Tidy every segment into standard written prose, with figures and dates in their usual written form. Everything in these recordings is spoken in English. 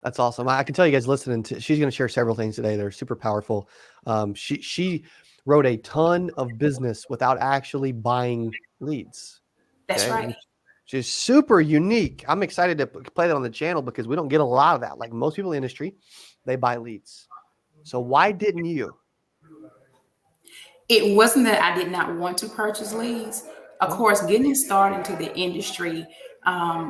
That's awesome. I can tell you guys listening to, she's going to share several things today that are super powerful. She wrote a ton of business without actually buying leads. That's Okay. right. She's super unique. I'm excited to play that on the channel because we don't get a lot of that. Like most people in the industry, they buy leads. So why didn't you? It wasn't that I did not want to purchase leads. Of Yeah. course, getting started into the industry,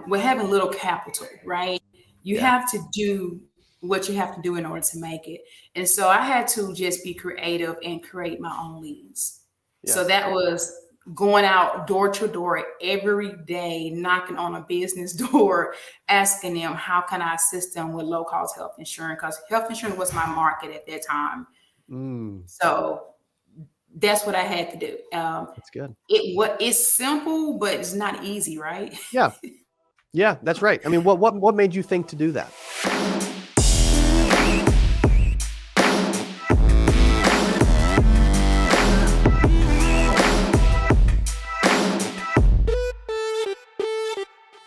we're having little capital, right? You Yeah. have to do what you have to do in order to make it. And so I had to just be creative and create my own leads. So Yes. that was going out door to door every day, knocking on a business door, asking them, how can I assist them with low cost health insurance? Because health insurance was my market at that time. Mm, So that's what I had to do. that's good. It's simple, but it's not easy, right? Yeah. Yeah, that's right. I mean, what made you think to do that?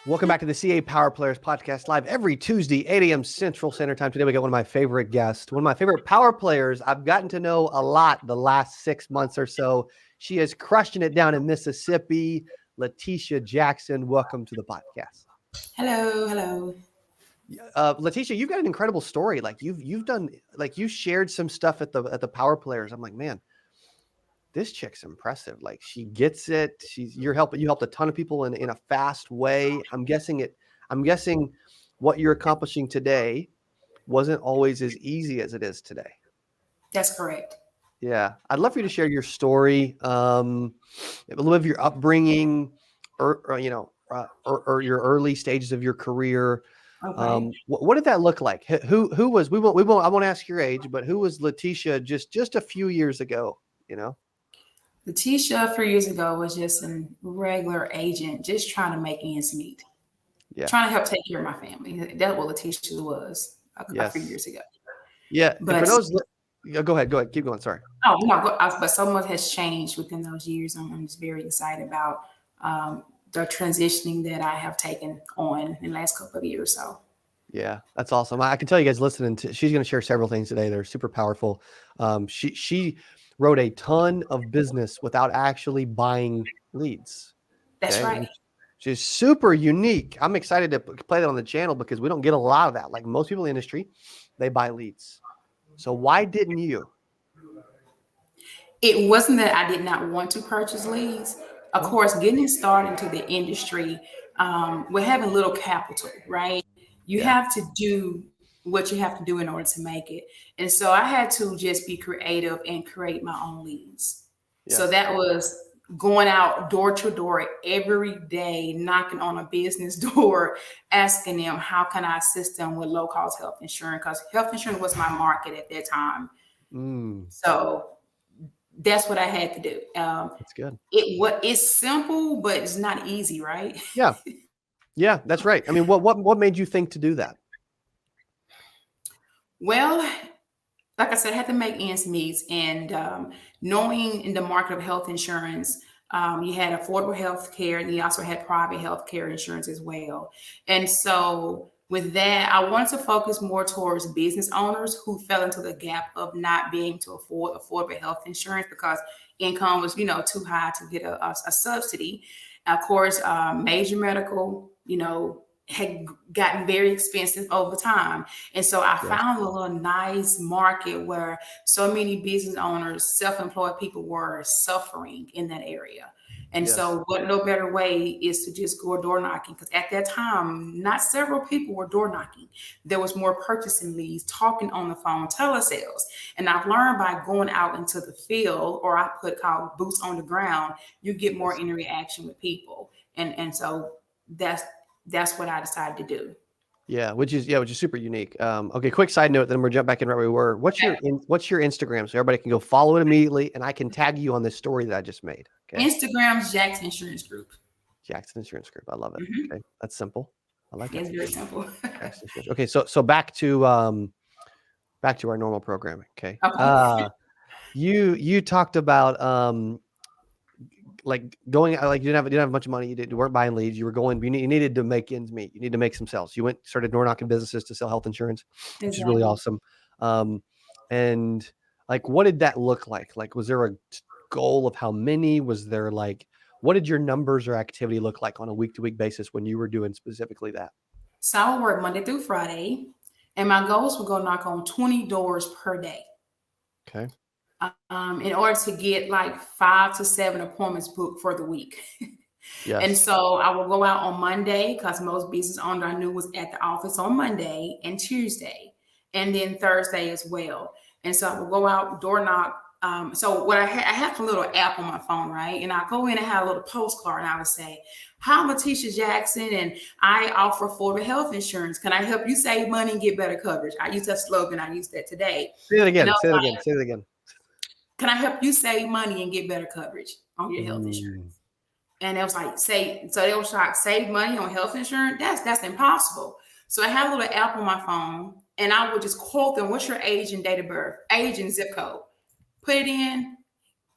Welcome back to the CA Power Players podcast, live every Tuesday, 8 a.m. Central Standard Time. Today we got one of my favorite guests, one of my favorite power players. I've gotten to know a lot the last 6 months or so. She is crushing it down in Mississippi. Letisha Jackson, welcome to the podcast. Hello. Latisha, you've got an incredible story. Like you've done, like you shared some stuff at the Power Players. I'm like, man, this chick's impressive. Like she gets it. You helped a ton of people in a fast way. I'm guessing what you're accomplishing today wasn't always as easy as it is today. That's correct. Yeah. I'd love for you to share your story, a little bit of your upbringing or your early stages of your career. Okay. What did that look like? Who was, I won't ask your age, but who was Latisha just a few years ago, you know? Latisha, a few years ago, was just a regular agent, just trying to make ends meet, Yeah. trying to help take care of my family. That's what Latisha was a few Yes. years ago. Yeah. And for But those, go ahead. Keep going. Sorry. oh no, but so much has changed within those years. I'm just very excited about the transitioning that I have taken on in the last couple of years. So Yeah, that's awesome. I can tell you guys listening to, she's going to share several things today that are super powerful. She wrote a ton of business without actually buying leads. that's Okay. right. She's super unique. I'm excited to play that on the channel because we don't get a lot of that. Like most people in the industry, they buy leads. So why didn't you? It wasn't that I did not want to purchase leads. Of Yeah. course, getting started into the industry, we're having little capital, right? You Yeah. have to do what you have to do in order to make it. And so I had to just be creative and create my own leads. So Yes. that was going out door to door every day, knocking on a business door, asking them, how can I assist them with low cost health insurance? Because health insurance was my market at that time. Mm, So that's what I had to do. that's good. It's simple, but it's not easy, right? Yeah. Yeah, that's right. I mean, what made you think to do that? Well, like I said, I had to make ends meet, and knowing in the market of health insurance, you had affordable health care, and you also had private health care insurance as well. And so with that, I wanted to focus more towards business owners who fell into the gap of not being able to afford affordable health insurance because income was, too high to get a subsidy. Of course, major medical, had gotten very expensive over time. And so I Yes. found a little nice market where so many business owners, self-employed people were suffering in that area. And Yes. so what no better way is to just go door knocking. Because at that time, not several people were door knocking. There was more purchasing leads, talking on the phone, telesales. And I've learned by going out into the field, or I put called boots on the ground, you get more interaction with people. And so that's what I decided to do. Yeah, which is super unique. Okay, quick side note, then we'll jump back in right where we were. What's your Instagram so everybody can go follow it immediately, and I can tag you on this story that I just made. Okay, Instagram's Jackson Insurance Group. Jackson Insurance Group. I love it. Mm-hmm. Okay, that's simple. I like It's it. very simple. Okay, so back to our normal programming. Okay, Okay. you talked about going, like you didn't have much money. You weren't buying leads. You were going, you needed to make ends meet. You need to make some sales. You started door knocking businesses to sell health insurance, which is really awesome. And like, what did that look like? Like, was there a goal of how many? Was there like, what did your numbers or activity look like on a week-to-week basis when you were doing specifically that? So I would work Monday through Friday, and my goals would go knock on 20 doors per day. Okay. In order to get like 5 to 7 appointments booked for the week. Yes. And so I will go out on Monday because most business owner I knew was at the office on Monday and Tuesday, and then Thursday as well. And so I will go out, door knock. So what I have a little app on my phone, right? And I go in and have a little postcard, and I would say, "Hi, I'm Letisha Jackson, and I offer affordable health insurance. Can I help you save money and get better coverage?" I use that slogan. I used that today. Say it again. Say it again. Can I help you save money and get better coverage on your health insurance? And it was like, so they was like, save money on health insurance? That's impossible. So I had a little app on my phone, and I would just quote them, "What's your age and date of birth, age and zip code?" Put it in.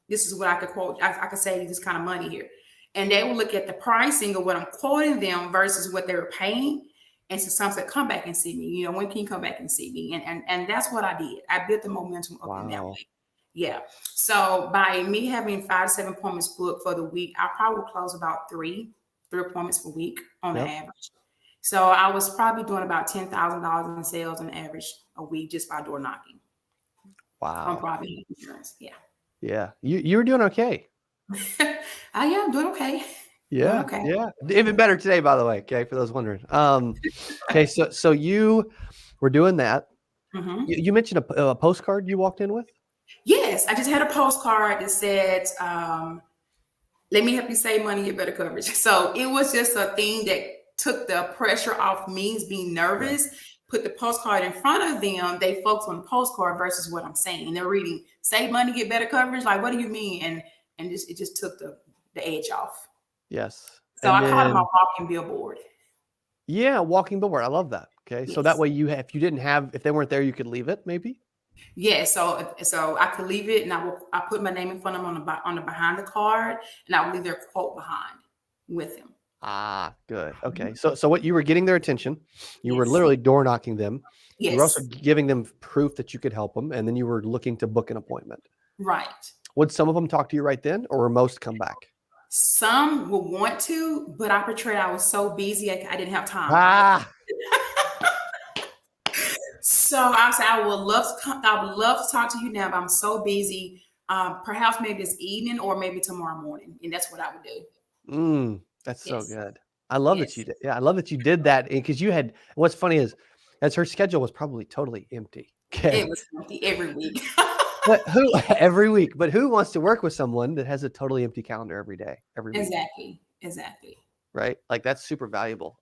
This is what I could quote. I could save this kind of money here. And they will look at the pricing of what I'm quoting them versus what they were paying. And so some said, "Come back and see me. When can you come back and see me?" And that's what I did. I built the momentum up in that way. Yeah. So by me having 5 to 7 appointments booked for the week, I probably would close about three appointments per week on the average. So I was probably doing about $10,000 in sales on average a week just by door knocking. Wow. On private insurance. Yeah. Yeah. You were doing okay. I'm doing okay. Yeah. Okay. Yeah. Even better today, by the way. Okay. For those wondering. Okay. So you were doing that. Mm-hmm. You mentioned a postcard you walked in with? Yes. I just had a postcard that said, "Let me help you save money, get better coverage." So it was just a thing that took the pressure off me being nervous. Put the postcard in front of them. They focus on the postcard versus what I'm saying. They're reading, "Save money, get better coverage." Like, what do you mean? And it just took the edge off. Yes. So I called it my walking billboard. Yeah, walking billboard. I love that. Okay. Yes. So that way if they weren't there, you could leave it maybe? Yeah, so I could leave it, and I put my name in front of them on the behind the card, and I would leave their quote behind with them. Ah, good. Okay. So what you were getting their attention, you were literally door knocking them. Yes. You were also giving them proof that you could help them, and then you were looking to book an appointment. Right. Would some of them talk to you right then, or most come back? Some would want to, but I portrayed I was so busy I didn't have time. So I said, I would love to talk to you now, but I'm so busy. Perhaps maybe this evening or maybe tomorrow morning. And that's what I would do. That's so good. I love that you did. Yeah, I love that you did that, because what's funny is her schedule was probably totally empty. Okay. It was empty every week. But who wants to work with someone that has a totally empty calendar every day, every week? Exactly. Right? Like, that's super valuable.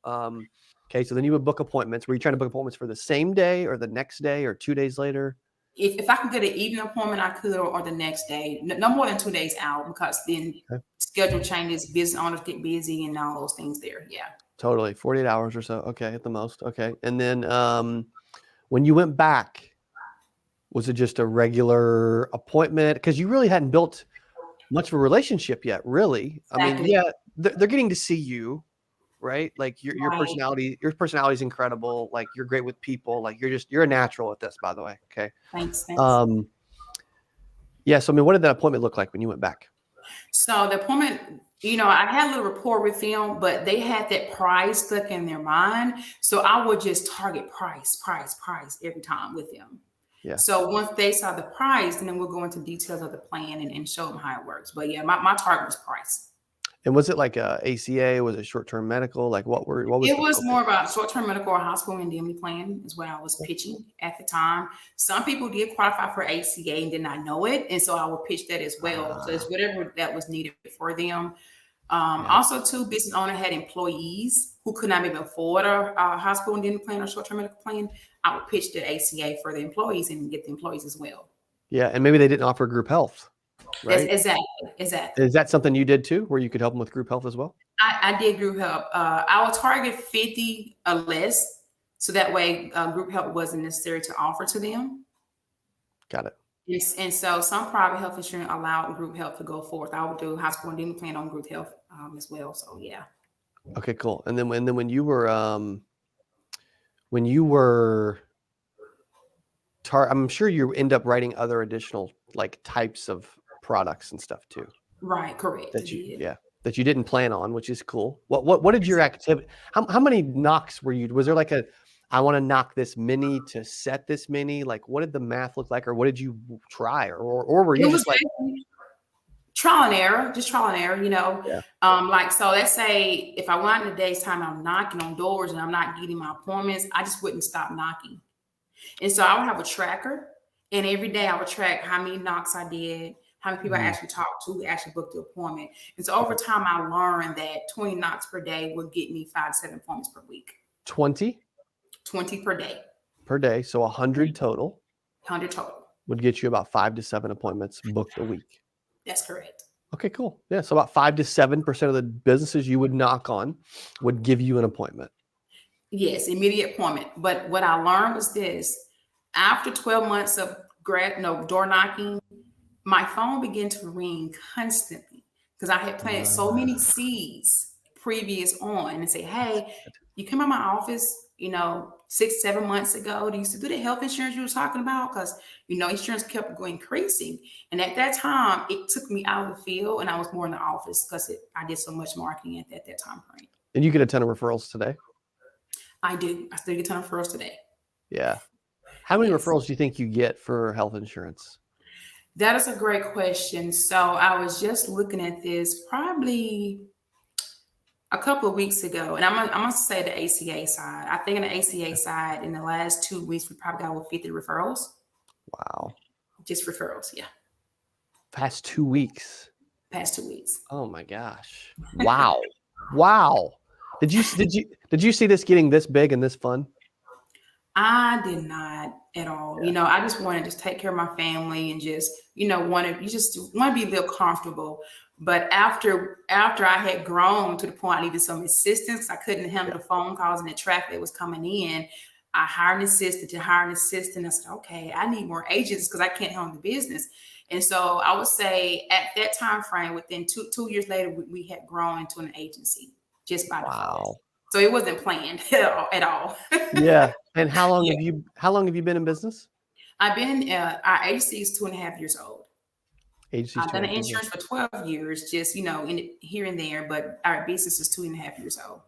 Okay, so then you would book appointments. Were you trying to book appointments for the same day or the next day or 2 days later? If I could get an evening appointment, I could, or the next day. No more than 2 days out, because then schedule changes, business owners get busy, and all those things there. Yeah. Totally. 48 hours or so. Okay, at the most. Okay. And then when you went back, was it just a regular appointment? Because you really hadn't built much of a relationship yet, really. Exactly. I mean, they're getting to see you, right? Like your personality is incredible. Like, you're great with people. Like, you're a natural at this, by the way. Okay. Thanks. Yeah. So, I mean, what did that appointment look like when you went back? So the appointment, I had a little rapport with them, but they had that price stuck in their mind. So I would just target price every time with them. Yeah. So once they saw the price, then we'll go into details of the plan and show them how it works. But yeah, my target was price. And was it like a ACA? Was it short-term medical? Like, what was it? Was more about short-term medical or hospital indemnity plan is what I was pitching at the time. Some people did qualify for ACA and did not know it, and so I would pitch that as well. So it's whatever that was needed for them. Also, too, business owner had employees who could not maybe afford a hospital indemnity plan or short-term medical plan. I would pitch the ACA for the employees and get the employees as well. Yeah, and maybe they didn't offer group health. Right? Exactly. Is that something you did too, where you could help them with group health as well? I did group health. I would target 50 or less, so that way group health wasn't necessary to offer to them. Got it. And so some private health insurance allowed group health to go forth. I would do hospital and dental plan on group health as well. So yeah. Okay, cool. And then when you were I'm sure you end up writing other additional like types of products and stuff too. Right, correct. That you didn't plan on, which is cool. What did your activity? How many knocks were you? Was there like I want to knock this many to set this many? Like, what did the math look like, or what did you try, or were you just like trial and error, just trial and error, you know? Yeah. Like, so let's say if I went in the day's time, I'm knocking on doors and I'm not getting my appointments, I just wouldn't stop knocking. And so I would have a tracker, and every day I would track how many knocks I did, how many people I actually talked to, actually booked the appointment. And so over time, I learned that 20 knocks per day would get me 5 to 7 appointments per week. 20 per day. Per day, so 100 total. 100 total would get you about 5 to 7 appointments booked a week. That's correct. Okay, cool. Yeah, so about 5 to 7% of the businesses you would knock on would give you an appointment. Yes, immediate appointment. But what I learned was this: after 12 months of door knocking, my phone began to ring constantly because I had planted so many seeds previous on and say, hey, you came by my office, 6, 7 months ago. Do you still do the health insurance you were talking about? Because, insurance kept increasing. And at that time, it took me out of the field and I was more in the office because I did so much marketing at that time frame. And you get a ton of referrals today? I do. I still get a ton of referrals today. Yeah. How many referrals do you think you get for health insurance? That is a great question. So I was just looking at this probably a couple of weeks ago, and I'm going to say the ACA side. I think in the ACA side, in the last 2 weeks, we probably got over 50 referrals. Wow. Just referrals, yeah. Past 2 weeks. Past 2 weeks. Oh my gosh. Wow. Wow. Did you see this getting this big and this fun? I did not at all. Yeah. I just wanted to take care of my family and just, want to be a little comfortable. But after I had grown to the point I needed some assistance, I couldn't handle the phone calls and the traffic that was coming in. I hired an assistant to hire an assistant. I said, okay, I need more agents because I can't handle the business. And so I would say at that time frame, within two years later, we had grown into an agency just by default. So it wasn't planned at all. Yeah. And how long have you been in business? I've been our agency is 2.5 years old. I've done insurance for 12 years, just in here and there, but our business is 2.5 years old.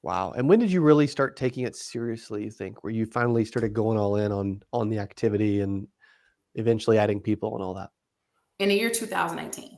Wow. And when did you really start taking it seriously, you think, where you finally started going all in on the activity and eventually adding people and all that? In the year 2018.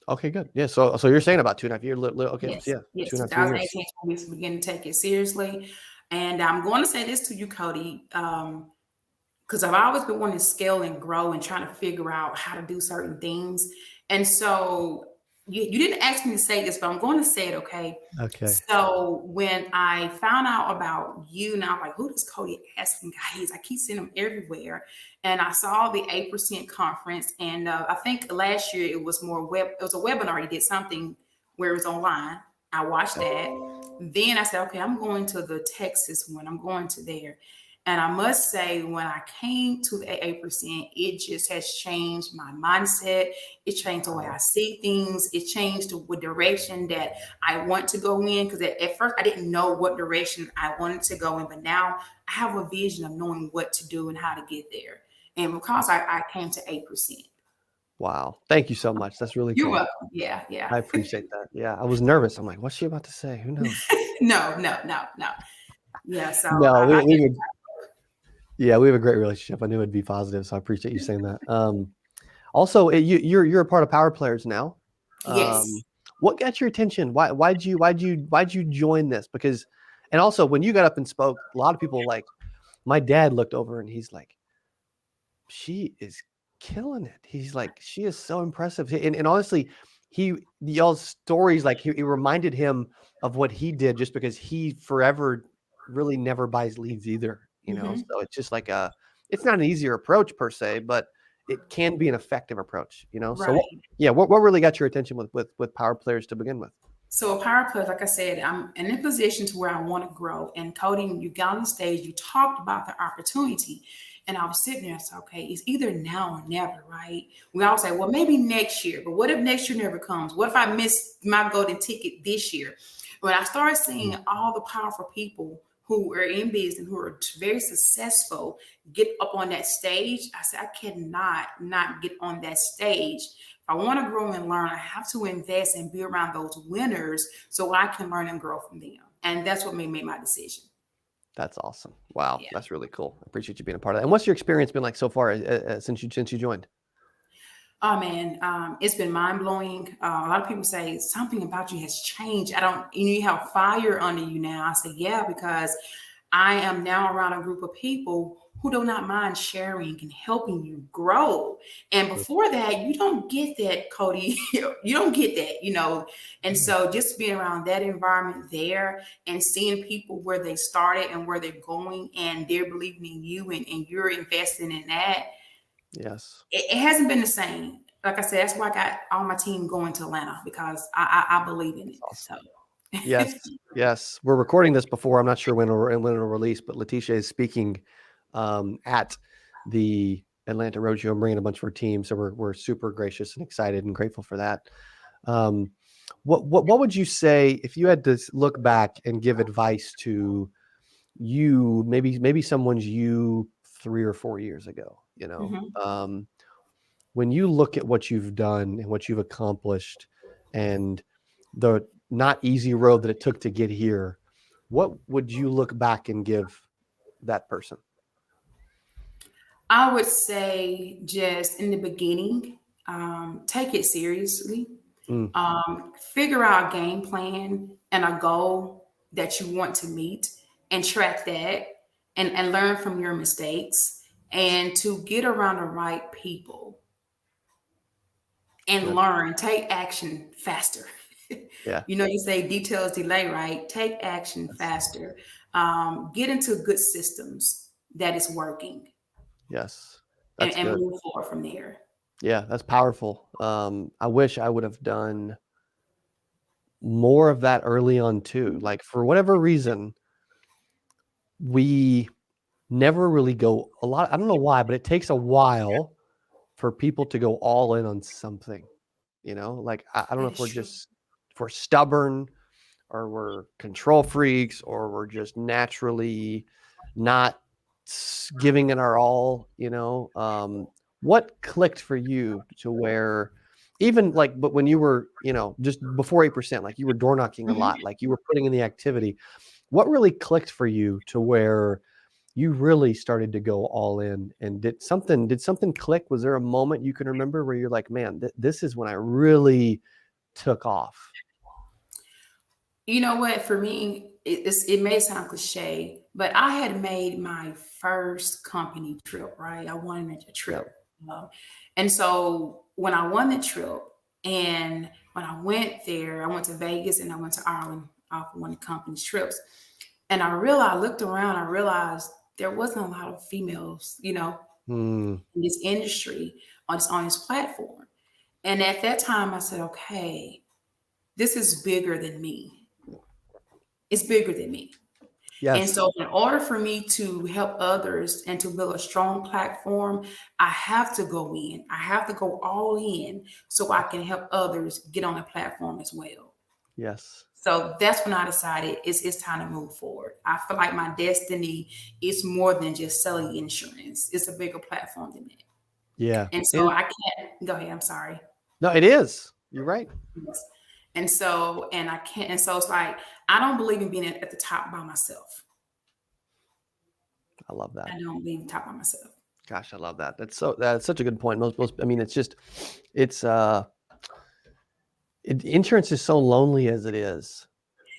Okay, good. Yeah. So you're saying about 2.5 years. Okay. Yes. Yeah. Yes. 2018, we began to take it seriously. And I'm going to say this to you, Cody, because I've always been wanting to scale and grow and trying to figure out how to do certain things. And so you didn't ask me to say this, but I'm going to say it, okay? Okay. So when I found out about you, and I'm like, who does Cody Askins guy is? I keep seeing him everywhere. And I saw the 8% conference. And I think last year it was it was a webinar. He did something where it was online. I watched that. Then I said, okay, I'm going to the Texas one. I'm going to there. And I must say, when I came to the 8%, it just has changed my mindset. It changed the way I see things. It changed the direction that I want to go in. Because at first, I didn't know what direction I wanted to go in. But now I have a vision of knowing what to do and how to get there. And because I came to 8%. Wow. Thank you so much. That's really cool. You're welcome. Yeah. I appreciate that. Yeah. I was nervous. I'm like, what's she about to say? Who knows? No. Yeah. So no, we have a great relationship. I knew it'd be positive, so I appreciate you saying that. Also, you're a part of Power Players now. Yes. What got your attention? Why'd you join this? Because, and also when you got up and spoke, a lot of people my dad looked over and he's like, she is killing it. He's like, she is so impressive. And honestly, y'all's stories, he reminded him of what he did just because he forever really never buys leads either. So it's just it's not an easier approach per se, but it can be an effective approach, Right. So what really got your attention with Power Players to begin with? So a power plug, like I said, I'm in a position to where I want to grow. And Cody, when you got on the stage, you talked about the opportunity. And I was sitting there and said, okay, it's either now or never, right? We always say, well, maybe next year. But what if next year never comes? What if I miss my golden ticket this year? When I started seeing all the powerful people who are in business, who are very successful, get up on that stage, I said, I cannot not get on that stage. If I want to grow and learn, I have to invest and be around those winners so I can learn and grow from them. And that's what made me make my decision. That's awesome. Wow. Yeah. That's really cool. I appreciate you being a part of that. And what's your experience been like so far since you joined? Oh man, it's been mind blowing. A lot of people say something about you has changed. You have fire under you now. I say, yeah, because I am now around a group of people who do not mind sharing and helping you grow. And before that, you don't get that, Cody. You don't get that. And so just being around that environment there and seeing people where they started and where they're going and they're believing in you and you're investing in that. Yes. It hasn't been the same. Like I said, that's why I got all my team going to Atlanta because I believe in it. Awesome. So Yes. Yes. We're recording this before. I'm not sure when it'll release, but Latisha is speaking at the Atlanta Roadshow and bringing a bunch of her team. So we're super gracious and excited and grateful for that. What would you say if you had to look back and give advice to you, maybe someone's you 3 or 4 years ago, when you look at what you've done and what you've accomplished and the not easy road that it took to get here, what would you look back and give that person? I would say just in the beginning, take it seriously. Figure out a game plan and a goal that you want to meet and track that and learn from your mistakes and to get around the right people and Good. learn, take action faster. Yeah. You say details delay, right? Take action faster. Get into good systems that is working. Yes. That's and good. move forward from there. Yeah, that's powerful. I wish I would have done more of that early on too. Like for whatever reason, we never really go a lot. I don't know why, but it takes a while for people to go all in on something, like I don't know if we're stubborn or we're control freaks or we're just naturally not giving it our all, what clicked for you to where even but when you were, just before 8%, like you were door knocking a lot, like you were putting in the activity, what really clicked for you to where you really started to go all in? And did something click? Was there a moment you can remember where you're like, man, this is when I really took off? You know what? For me, it may sound cliche, but I had made my first company trip, right? I wanted a trip. Yep. And so when I won the trip and when I went there, I went to Vegas and I went to Ireland off one of the company's trips. And I looked around, I realized there wasn't a lot of females, in this industry on this platform. And at that time I said, okay, this is bigger than me. It's bigger than me. Yes. And so in order for me to help others and to build a strong platform, I have to go in. I have to go all in so I can help others get on the platform as well. Yes. So that's when I decided it's time to move forward. I feel like my destiny is more than just selling insurance. It's a bigger platform than that. Yeah. And so I can't go ahead. I'm sorry. No, it is. You're right. Yes. And so it's like, I don't believe in being at the top by myself. I love that. I don't believe in top by myself. Gosh, I love that. That's such a good point. Insurance is so lonely as it is.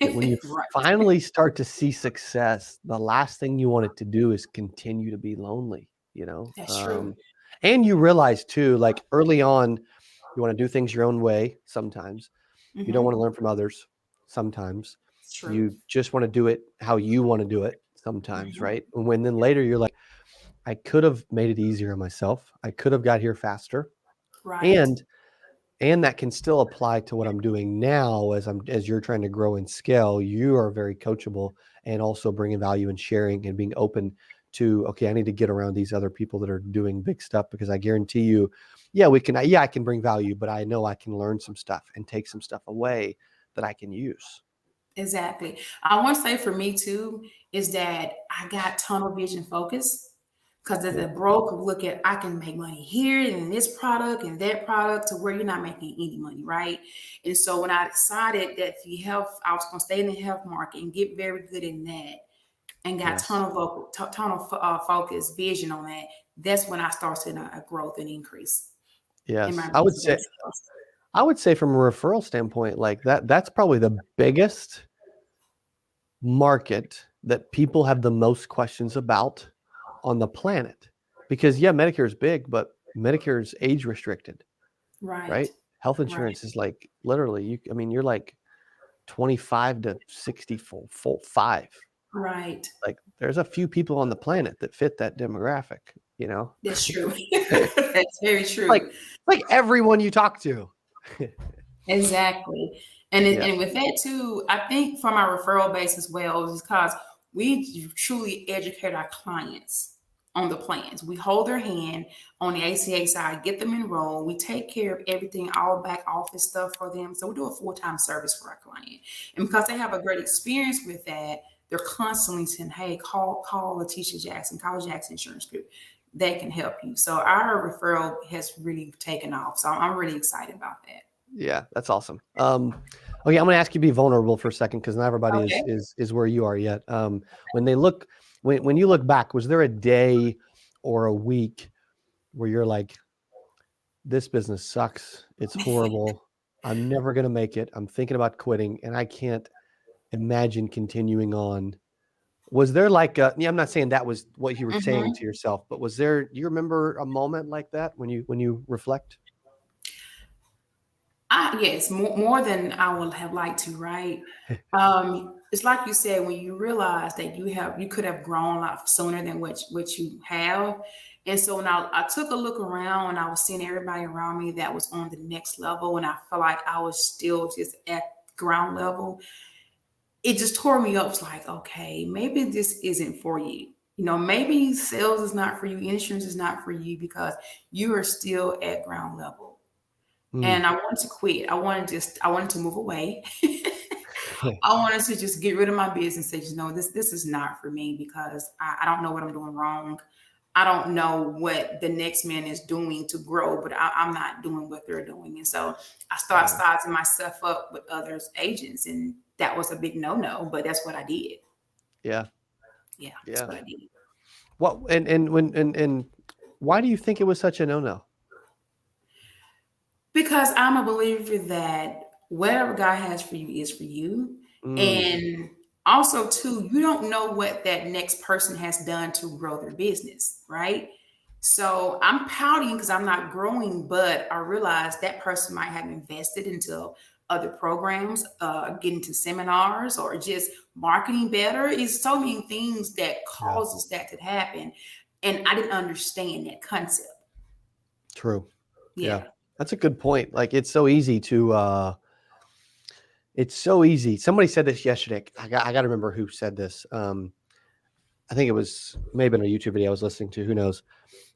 That when you Right. finally start to see success, the last thing you want it to do is continue to be lonely, That's true. And you realize too, like early on, you want to do things your own way. Sometimes you don't want to learn from others. Sometimes you just want to do it how you want to do it. Sometimes, right? And then later you're like, I could have made it easier on myself. I could have got here faster. Right. And and that can still apply to what I'm doing now as you're trying to grow and scale. You are very coachable and also bringing value and sharing and being open to, okay, I need to get around these other people that are doing big stuff, because I guarantee you, I can bring value, but I know I can learn some stuff and take some stuff away that I can use. Exactly. I want to say for me too, is that I got tunnel vision focus. Because as Yeah. a broker, look at, I can make money here and this product and that product, to where you're not making any money, right? And so when I decided that the health, I was going to stay in the health market and get very good in that, and got Yes. tunnel focus vision on that, that's when I started seeing a growth and increase in Yes. my business. I would say from a referral standpoint, like that's probably the biggest market that people have the most questions about on the planet, because Medicare is big, but Medicare is age restricted, right? Health insurance is like literally, you're like 25 to 65. Right. Like there's a few people on the planet that fit that demographic, That's true. That's very true. like everyone you talk to. Exactly. And Yeah. and with that too, I think from our referral base as well, is because we truly educate our clients on the plans. We hold their hand on the ACA side, get them enrolled. We take care of everything, all back office stuff for them. So we do a full-time service for our client. And because they have a great experience with that, they're constantly saying, hey, call Letisha Jackson, call Jackson Insurance Group. They can help you. So our referral has really taken off. So I'm really excited about that. Yeah, that's awesome. Okay, I'm going to ask you to be vulnerable for a second, because not everybody Okay. is where you are yet. When you look back, was there a day or a week where you're like, this business sucks, it's horrible, I'm never going to make it, I'm thinking about quitting, and I can't imagine continuing on? Was there like I'm not saying that was what you were saying to yourself, but do you remember a moment like that when you reflect? Yes, more than I would have liked to, right? It's like you said, when you realize that you could have grown a lot sooner than what you have. And so when I took a look around, and I was seeing everybody around me that was on the next level, and I felt like I was still just at ground level, it just tore me up. It's like, okay, maybe this isn't for you. Maybe sales is not for you, insurance is not for you, because you are still at ground level. And I wanted to quit. I wanted to move away. I wanted to just get rid of my business and say, this is not for me, because I don't know what I'm doing wrong. I don't know what the next man is doing to grow, but I'm not doing what they're doing. And so I started sizing myself up with others agents, and that was a big no, but that's what I did. Yeah. That's what I did. What and why do you think it was such a no? Because I'm a believer that whatever God has for you is for you. And also, too, you don't know what that next person has done to grow their business, right? So I'm pouting because I'm not growing, but I realize that person might have invested into other programs, getting to seminars, or just marketing better. It's so many things that causes that to happen. And I didn't understand that concept. True. Yeah. That's a good point. Like, it's so easy. Somebody said this yesterday. I got to remember who said this. I think it was maybe in a YouTube video I was listening to, who knows,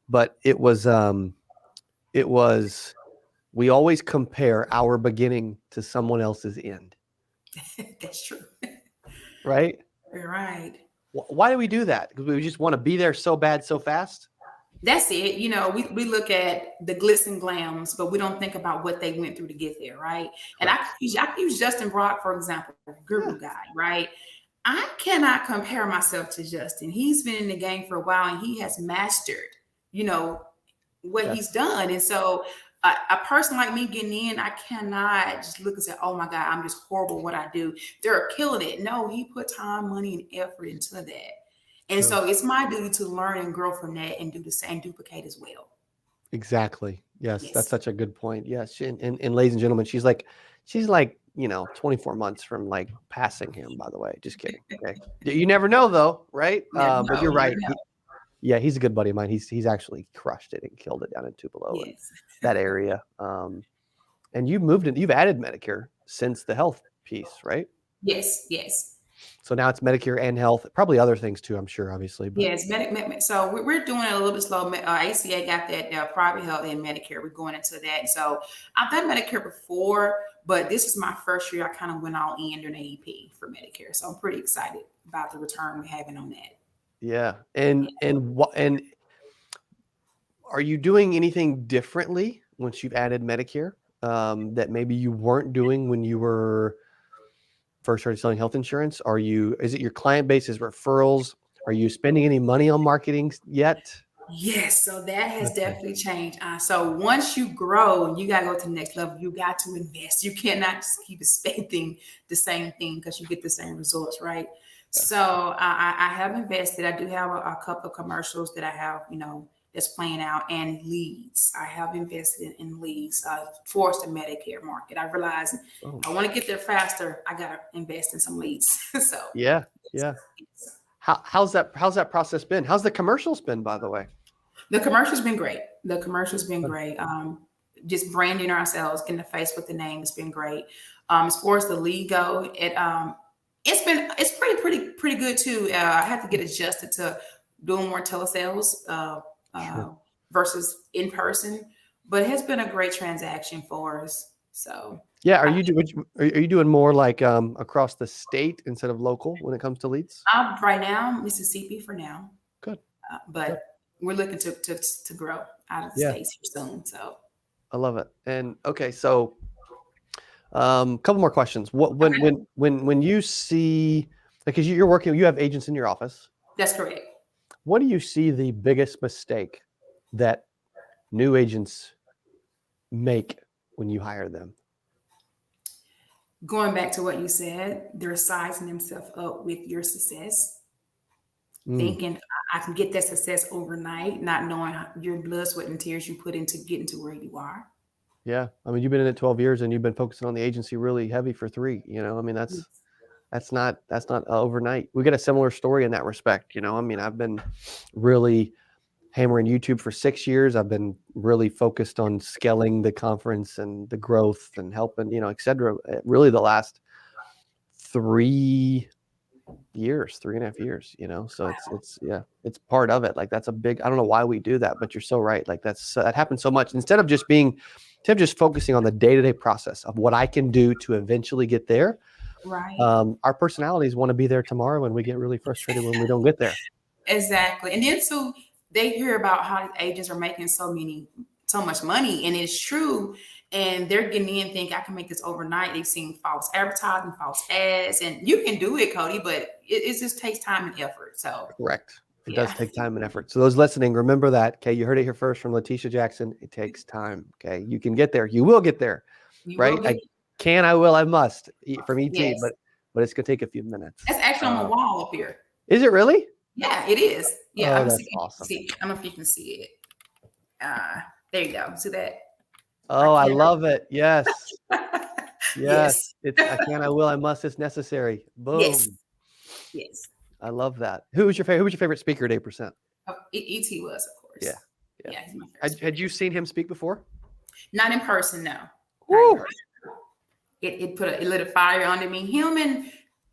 but it was, we always compare our beginning to someone else's end. That's true. Right? Right. Why do we do that? Because we just want to be there so bad, so fast? That's it. We look at the glitz and glams, but we don't think about what they went through to get there, right? And I can use Justin Brock, for example, guru guy, right? I cannot compare myself to Justin. He's been in the game for a while, and he has mastered, what he's done. And so a person like me getting in, I cannot just look and say, oh my God, I'm just horrible at what I do. They're killing it. No, he put time, money, and effort into that. And so it's my duty to learn and grow from that and do the same, duplicate as well. Exactly. Yes. That's such a good point. Yes. And ladies and gentlemen, she's like, 24 months from like passing him, by the way. Just kidding. Okay. You never know though, right? But you're right. He's a good buddy of mine. He's actually crushed it and killed it down in Tupelo, that area. And you've added Medicare since the health piece, right? Yes, yes. So now it's Medicare and health, probably other things too, I'm sure, obviously. But Yes, so we're doing it a little bit slow. ACA got that private health and Medicare. We're going into that. So I've done Medicare before, but this is my first year. I kind of went all in during AEP for Medicare, so I'm pretty excited about the return we're having on that. yeah, and are you doing anything differently once you've added Medicare that maybe you weren't doing when you were first started selling health insurance? Is it your client base is referrals? Are you spending any money on marketing yet? Yes, so that has definitely changed. So once you grow, you got to go to the next level. You got to invest. You cannot just keep expecting the same thing because you get the same results, right? So I have invested. I do have a couple of commercials that I have, that's playing out, and leads. I have invested in leads for the Medicare market. I realized I want to get there faster. I got to invest in some leads. So yeah. How's that process been? How's the commercials been, by the way? The commercial's been great. Just branding ourselves, getting the face with the name has been great. As far as the lead go, it's pretty good too. I have to get adjusted to doing more telesales versus in person, but it has been a great transaction for us. So yeah, are you doing more like across the state instead of local when it comes to leads? Right now, Mississippi for now. Good, but we're looking to grow out of the states here soon. So I love it. And okay, so couple more questions. When you see, because you're working, you have agents in your office. That's correct. What do you see the biggest mistake that new agents make when you hire them? Going back to what you said, they're sizing themselves up with your success, thinking I can get that success overnight, not knowing your blood, sweat, and tears you put into getting to where you are. Yeah, I mean, you've been in it 12 years, and you've been focusing on the agency really heavy for 3. I mean, that's not overnight. We get a similar story in that respect. I mean, I've been really hammering YouTube for 6 years. I've been really focused on scaling the conference and the growth and helping, et cetera. Really the last 3.5 years, so it's part of it. Like that's a big, I don't know why we do that, but you're so right. Like that happens so much instead of just focusing on the day-to-day process of what I can do to eventually get there. Right. Our personalities want to be there tomorrow, and we get really frustrated when we don't get there. Exactly. And then so they hear about how agents are making so much money, and it's true. And they're getting in, think I can make this overnight. They've seen false advertising, false ads, and you can do it, Cody, but it just takes time and effort. So correct. It does take time and effort. So those listening, remember that. Okay, you heard it here first from Letisha Jackson. It takes time. Okay, you can get there. You will get there. Right? I will, I must. From ET, yes. but it's gonna take a few minutes. That's actually on the wall up here. Is it really? Yeah, it is. Yeah, that's awesome. I don't know if you can see it. There you go. See that? Oh, I love it. Yes. Yes. It's I will, I must, it's necessary. Boom. Yes. I love that. Who was your favorite speaker at 8%? ET was, of course. Yeah. He's my favorite. Had you seen him speak before? Not in person, no. It lit a fire under me. Him and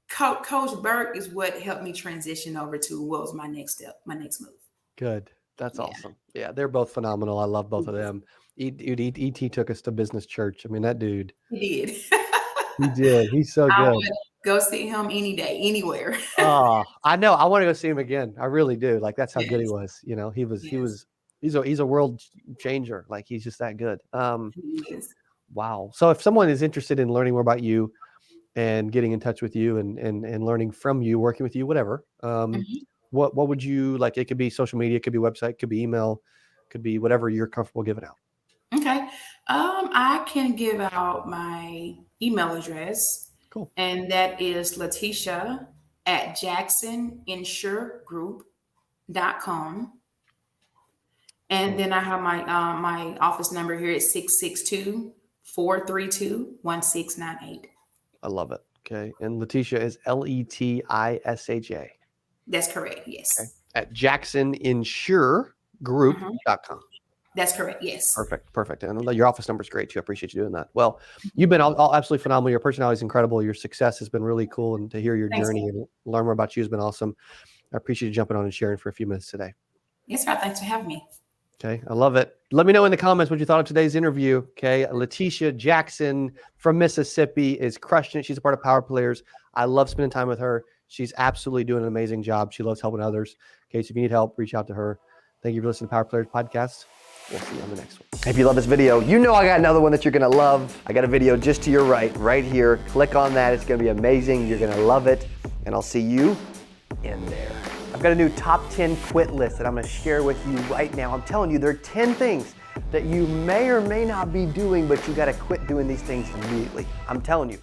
Coach Burke is what helped me transition over to what was my next step, my next move. Good. That's awesome. Yeah, they're both phenomenal. I love both of them. ET took us to business church. I mean, that dude. He did. He did. He's so good. I would go see him any day, anywhere. Oh, I know. I want to go see him again. I really do. Like that's how good he was. He's a world changer. Like he's just that good. Wow. So if someone is interested in learning more about you and getting in touch with you and learning from you, working with you, whatever, what would you like? It could be social media, it could be website, it could be email, could be whatever you're comfortable giving out. Okay. I can give out my email address. Cool. And that is Latisha at jacksoninsuregroup.com. And then I have my office number here at 662-432-1698. I love it. Okay. And Latisha is Letisha. That's correct. Yes. Okay. At jacksoninsuregroup.com. That's correct. Yes. Perfect. And your office number is great too. I appreciate you doing that. Well, you've been all absolutely phenomenal. Your personality is incredible. Your success has been really cool. And to hear your Thanks. journey and learn more about you has been awesome. I appreciate you jumping on and sharing for a few minutes today. Yes, sir. Thanks for having me. Okay. I love it. Let me know in the comments what you thought of today's interview. Okay. Letisha Jackson from Mississippi is crushing it. She's a part of Power Players. I love spending time with her. She's absolutely doing an amazing job. She loves helping others. Okay. So if you need help, reach out to her. Thank you for listening to Power Players Podcast. We'll see you on the next one. If you love this video, you know I got another one that you're going to love. I got a video just to your right here. Click on that. It's going to be amazing. You're going to love it. And I'll see you in there. I've got a new top 10 quit list that I'm going to share with you right now. I'm telling you, there are 10 things that you may or may not be doing, but you got to quit doing these things immediately. I'm telling you.